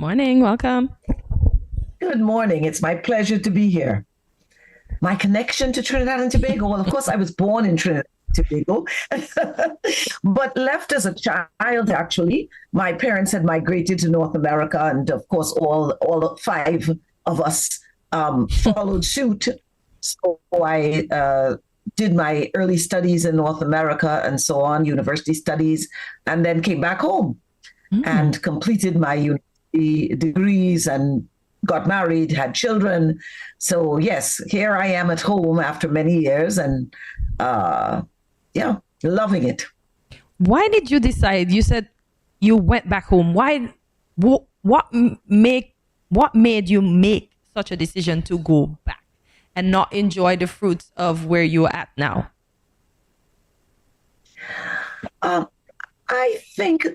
Morning, welcome. Good morning. It's my pleasure to be here. My connection to Trinidad and Tobago. Well, of course, I was born in Trinidad and Tobago, but left as a child, actually. My parents had migrated to North America, and of course, all five of us followed suit. So I did my early studies in North America and so on, university studies, and then came back home and completed my university degrees and got married, had children. So yes, here I am at home after many years and yeah, loving it. Why did you decide? You said you went back home. Why? What made you make such a decision to go back and not enjoy the fruits of where you're at now? I think,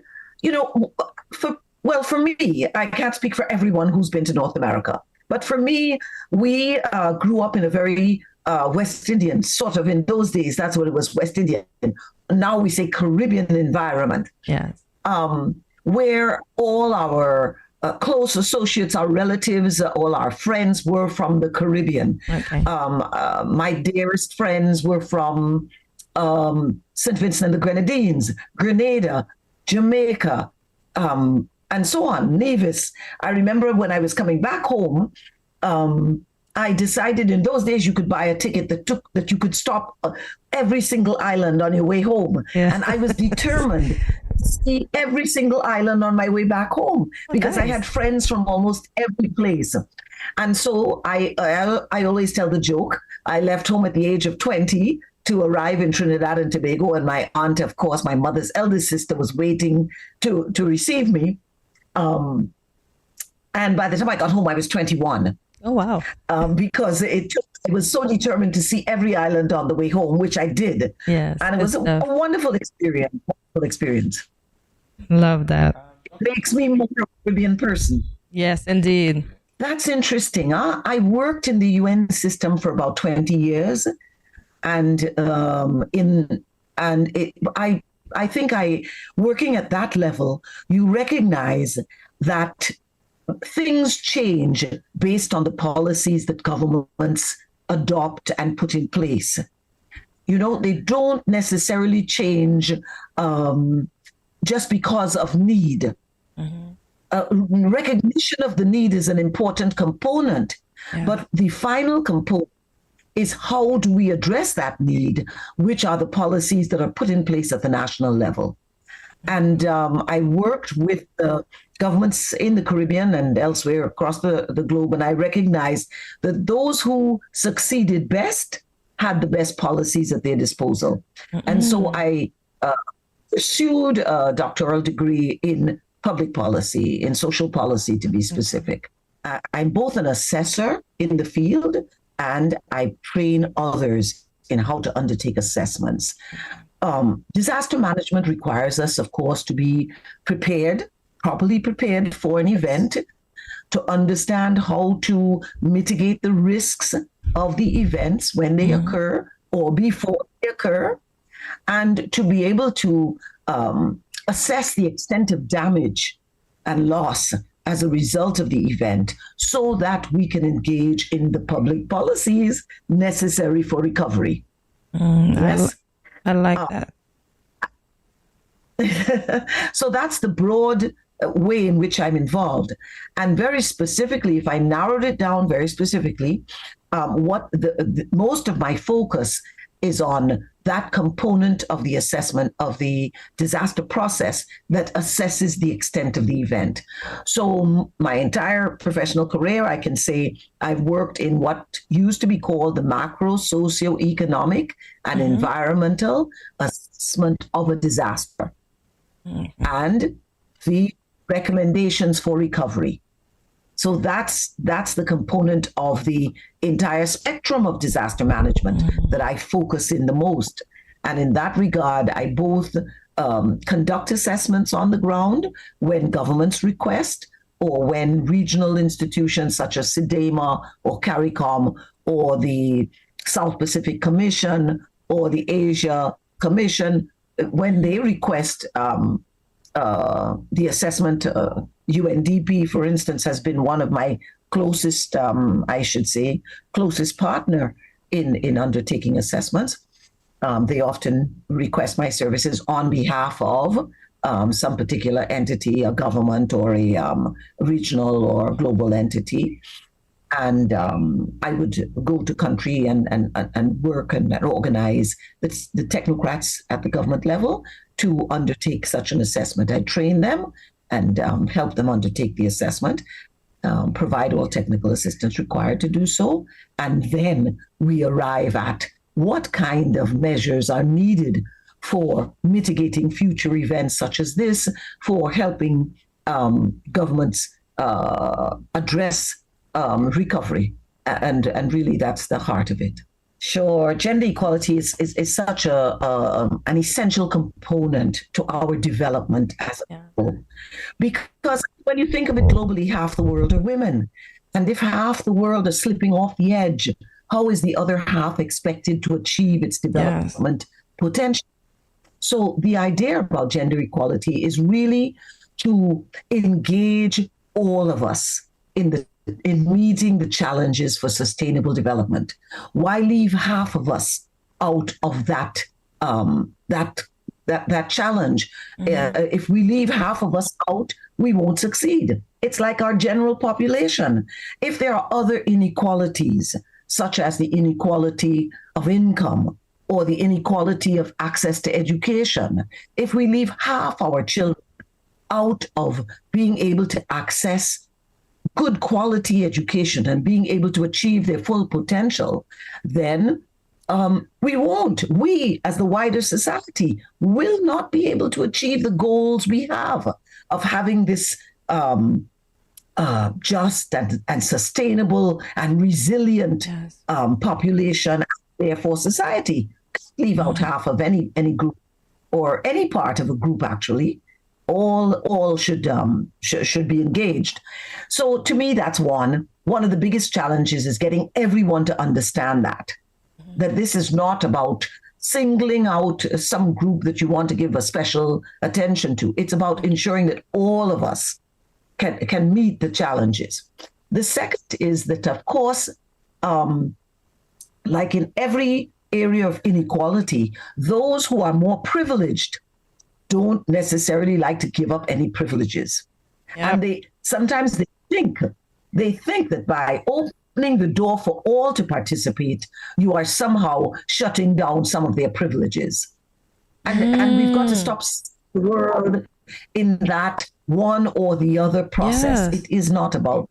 for me, I can't speak for everyone who's been to North America, but for me, we grew up in a very West Indian, sort of in those days, that's what it was, West Indian. Now we say Caribbean environment. Yes. Where all our close associates, our relatives, all our friends were from the Caribbean. Okay. My dearest friends were from St. Vincent and the Grenadines, Grenada, Jamaica, and so on, Nevis. I remember when I was coming back home, I decided in those days you could buy a ticket that you could stop every single island on your way home. Yeah. And I was determined to see every single island on my way back home because I had friends from almost every place. And so I always tell the joke, I left home at the age of 20 to arrive in Trinidad and Tobago. And my aunt, of course, my mother's eldest sister, was waiting to receive me. And by the time I got home, I was 21. Oh, wow. Because I was so determined to see every island on the way home, which I did. Yes. And it was a wonderful experience. Love that. It makes me more of a Caribbean person. Yes, indeed. That's interesting. I worked in the UN system for about 20 years. And I think working at that level, you recognize that things change based on the policies that governments adopt and put in place. They don't necessarily change just because of need. Recognition of the need is an important component, but the final component is how do we address that need, which are the policies that are put in place at the national level. And I worked with the governments in the Caribbean and elsewhere across the globe, and I recognized that those who succeeded best had the best policies at their disposal. And so I pursued a doctoral degree in public policy, in social policy to be specific. I'm both an assessor in the field and I train others in how to undertake assessments. Disaster management requires us, of course, to be properly prepared for an event, to understand how to mitigate the risks of the events when they occur or before they occur, and to be able to assess the extent of damage and loss as a result of the event so that we can engage in the public policies necessary for recovery. Yes. I like that. So that's the broad way in which I'm involved. And very specifically, if I narrowed it down very specifically, what most of my focus is on that component of the assessment of the disaster process that assesses the extent of the event. So my entire professional career, I can say I've worked in what used to be called the macro socio-economic and environmental assessment of a disaster and the recommendations for recovery. So that's the component of the entire spectrum of disaster management that I focus in the most. And in that regard, I both conduct assessments on the ground when governments request or when regional institutions such as SIDEMA or CARICOM or the South Pacific Commission or the Asia Commission, when they request the assessment UNDP, for instance, has been one of my closest, closest partner in undertaking assessments. They often request my services on behalf of some particular entity, a government or a regional or global entity. And I would go to country and work and organize the technocrats at the government level to undertake such an assessment. I train them and help them undertake the assessment, provide all technical assistance required to do so. And then we arrive at what kind of measures are needed for mitigating future events such as this, for helping governments address recovery. And really, that's the heart of it. Sure, gender equality is such an essential component to our development as a whole. Because when you think of it globally, half the world are women. And if half the world are slipping off the edge, how is the other half expected to achieve its development potential? So the idea about gender equality is really to engage all of us in meeting the challenges for sustainable development. Why leave half of us out of that challenge? If we leave half of us out, we won't succeed. It's like our general population. If there are other inequalities, such as the inequality of income or the inequality of access to education, if we leave half our children out of being able to access good quality education and being able to achieve their full potential, then we as the wider society will not be able to achieve the goals we have of having this just and sustainable and resilient population, therefore society. Leave out half of any group or any part of a group, actually. All should be engaged. So to me, that's one of the biggest challenges is getting everyone to understand that this is not about singling out some group that you want to give a special attention to. It's about ensuring that all of us can meet the challenges. The second is that, of course, like in every area of inequality, those who are more privileged don't necessarily like to give up any privileges. And they think that by opening the door for all to participate, you are somehow shutting down some of their privileges. And we've got to stop the world in that one or the other process. It is not about.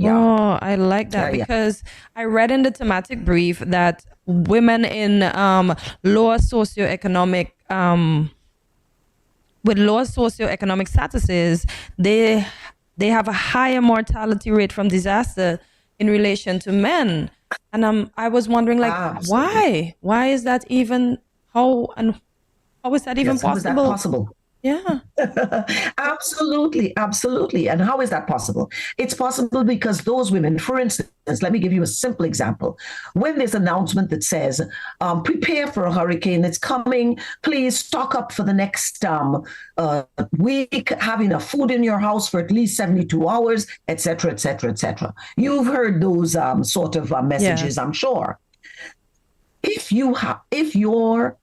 Oh, I like that because I read in the thematic brief that women in lower socioeconomic with lower socioeconomic statuses, they have a higher mortality rate from disaster in relation to men. And I was wondering, why? Why is that even? How is that even possible? How is that possible? Yeah. Absolutely. And how is that possible? It's possible because those women, for instance, let me give you a simple example. When there's an announcement that says, prepare for a hurricane, it's coming, please stock up for the next week, have enough food in your house for at least 72 hours, etc., etc., etc. You've heard those sort of messages, I'm sure. If your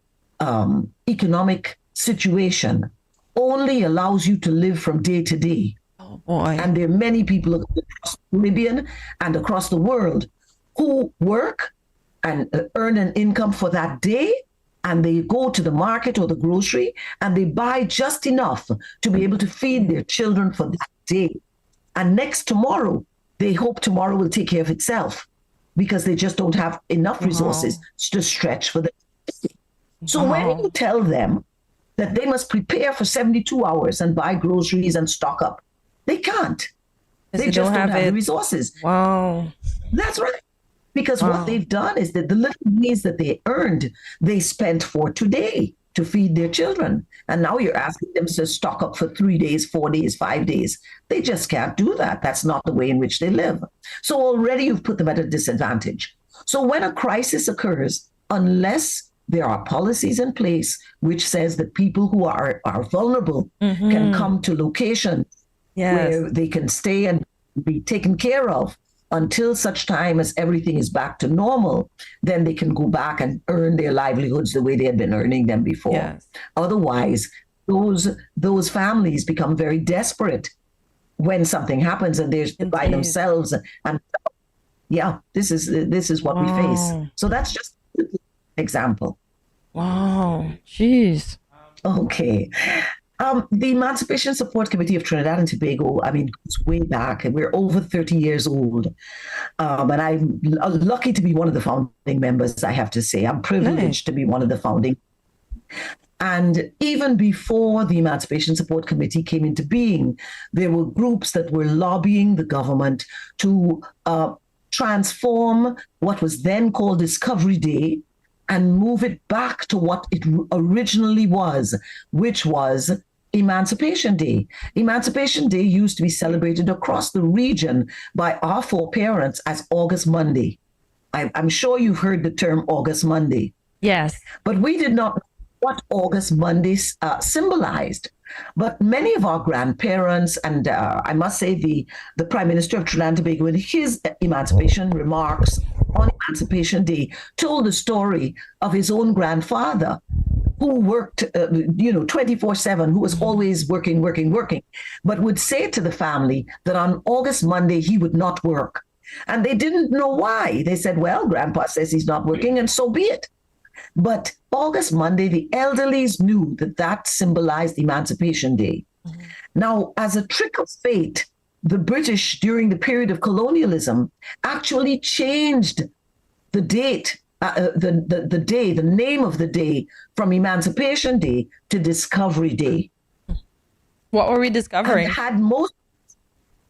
economic situation only allows you to live from day to day. Oh boy. And there are many people across the Caribbean and across the world who work and earn an income for that day, and they go to the market or the grocery and they buy just enough to be able to feed their children for that day. And tomorrow, they hope tomorrow will take care of itself because they just don't have enough resources to stretch for the day. So when you tell them that they must prepare for 72 hours and buy groceries and stock up, they can't. They just don't have the resources. Wow. That's right. Because what they've done is that the little days that they earned, they spent for today to feed their children. And now you're asking them to stock up for 3 days, 4 days, 5 days. They just can't do that. That's not the way in which they live. So already you've put them at a disadvantage. So when a crisis occurs, unless there are policies in place which says that people who are vulnerable can come to locations where they can stay and be taken care of until such time as everything is back to normal. Then they can go back and earn their livelihoods the way they had been earning them before. Yes. Otherwise, those families become very desperate when something happens and they're by themselves. And yeah, this is what we face. So that's just an example. Wow. Jeez. Okay. The Emancipation Support Committee of Trinidad and Tobago, I mean, goes way back, and we're over 30 years old. And I'm lucky to be one of the founding members, I have to say. I'm privileged to be one of the founding. And even before the Emancipation Support Committee came into being, there were groups that were lobbying the government to transform what was then called Discovery Day and move it back to what it originally was, which was Emancipation Day. Emancipation Day used to be celebrated across the region by our foreparents as August Monday. I'm sure you've heard the term August Monday. Yes. But we did not know what August Monday symbolized. But many of our grandparents, and I must say the Prime Minister of Trinidad and Tobago, in his emancipation remarks on Emancipation Day, told the story of his own grandfather who worked, 24/7, who was always working, but would say to the family that on August Monday he would not work. And they didn't know why. They said, well, Grandpa says he's not working, and so be it. But August Monday, the elderlies knew that symbolized Emancipation Day. Mm-hmm. Now, as a trick of fate, the British, during the period of colonialism, actually changed the date, the name of the day from Emancipation Day to Discovery Day. What were we discovering?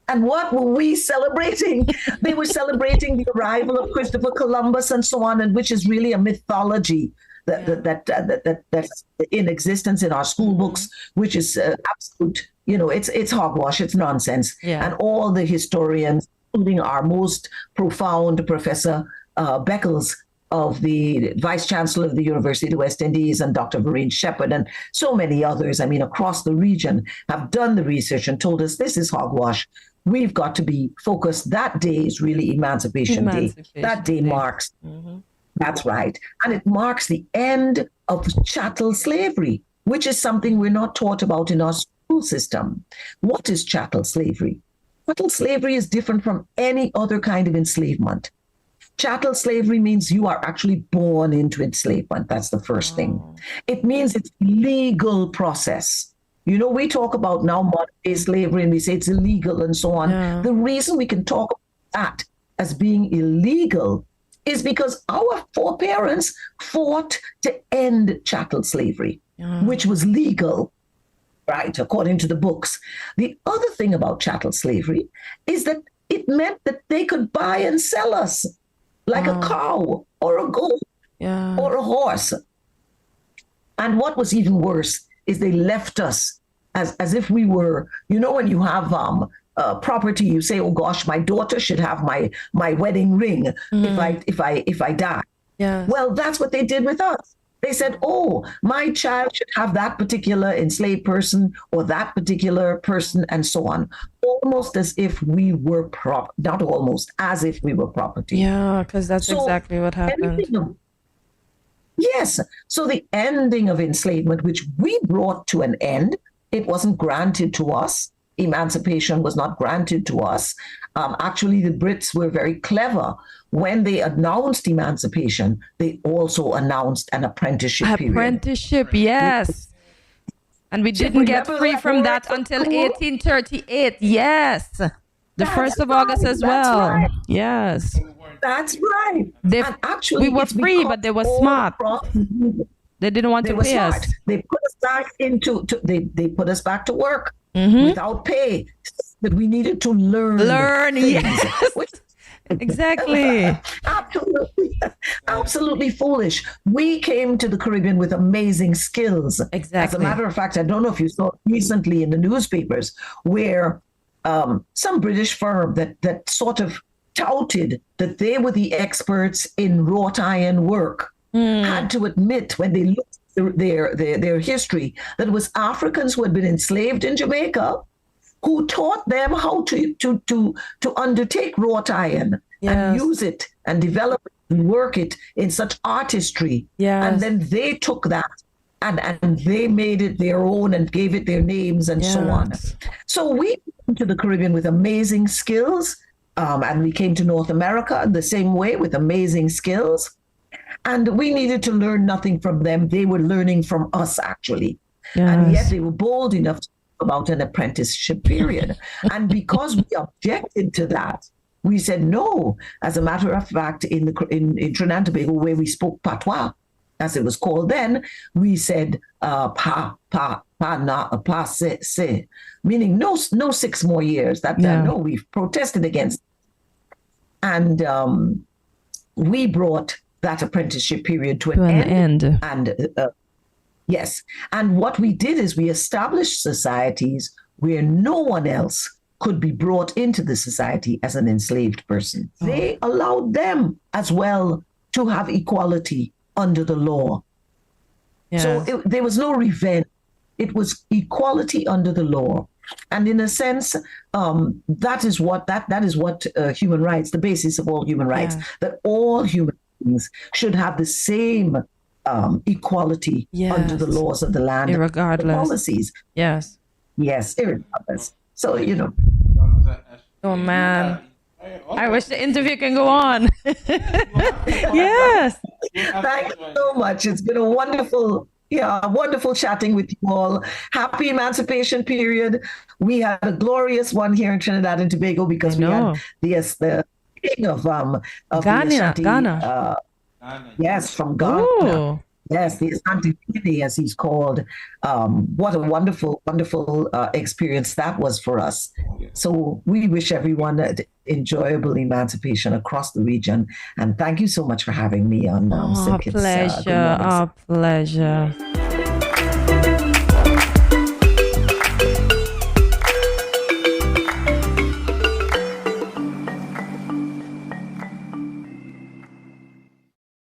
And what were we celebrating? They were celebrating the arrival of Christopher Columbus and so on, and which is really a mythology that's in existence in our school books, which is absolute. It's hogwash. It's nonsense. Yeah. And all the historians, including our most profound Professor Beckles of the Vice Chancellor of the University of the West Indies, and Dr. Vereen Shepherd, and so many others, I mean, across the region, have done the research and told us this is hogwash. We've got to be focused. That day is really Emancipation Day. That day marks, that's right. And it marks the end of chattel slavery, which is something we're not taught about in our school system. What is chattel slavery? Chattel slavery is different from any other kind of enslavement. Chattel slavery means you are actually born into enslavement. That's the first thing. It means it's a legal process. We talk about now modern-day slavery and we say it's illegal and so on. Yeah. The reason we can talk about that as being illegal is because our foreparents fought to end chattel slavery, which was legal, right, according to the books. The other thing about chattel slavery is that it meant that they could buy and sell us like a cow or a goat or a horse. And what was even worse is they left us as if we were, when you have property, you say, oh gosh, my daughter should have my wedding ring if I die. Yes. Well, that's what they did with us. They said, oh, my child should have that particular enslaved person or that particular person and so on. Almost as if we were not almost, as if we were property. Yeah, because that's exactly what happened. Yes. So the ending of enslavement, which we brought to an end, it wasn't granted to us. Emancipation was not granted to us. Actually, the Brits were very clever. When they announced emancipation, they also announced an apprenticeship period. Apprenticeship, yes. And we didn't get free from that until 1838. Yes. The 1st of August as well. Right. Yes. That's right. And actually, we were free, but they were smart. They didn't want to pay us. They put us back they put us back to work without pay. But we needed to learn yes. Exactly. Absolutely foolish. We came to the Caribbean with amazing skills. Exactly. As a matter of fact, I don't know if you saw recently in the newspapers where some British firm that sort of touted that they were the experts in wrought iron work had to admit when they looked at their history that it was Africans who had been enslaved in Jamaica who taught them how to undertake wrought iron and use it and develop it and work it in such artistry. And then they took that and they made it their own and gave it their names and so on. So we came to the Caribbean with amazing skills, and we came to North America the same way with amazing skills. And we needed to learn nothing from them. They were learning from us, actually. And yet they were bold enough to talk about an apprenticeship period. And because we objected to that, we said no. As a matter of fact, in Trinidad and Tobago, where we spoke patois, as it was called then, we said se, meaning no 6 more years. No, we've protested against it. And we brought that apprenticeship period to an end. And yes, and what we did is we established societies where no one else could be brought into the society as an enslaved person. They allowed them as well to have equality under the law. So there was no revenge. It was equality under the law. And in a sense, that is what human rights, the basis of all human rights, that all human beings should have the same equality under the laws of the land, irregardless. The policies. Yes, irregardless. So, Oh, man. I wish the interview can go on. Yes. Thank you so much. It's been a wonderful chatting with you all. Happy Emancipation Period. We had a glorious one here in Trinidad and Tobago because we had the king of Ghana. Yes, from Ghana. Ooh. Yes, the Asante Kidi, as he's called. What a wonderful, wonderful experience that was for us. So we wish everyone an enjoyable emancipation across the region. And thank you so much for having me on Stkitts. Pleasure. Pleasure.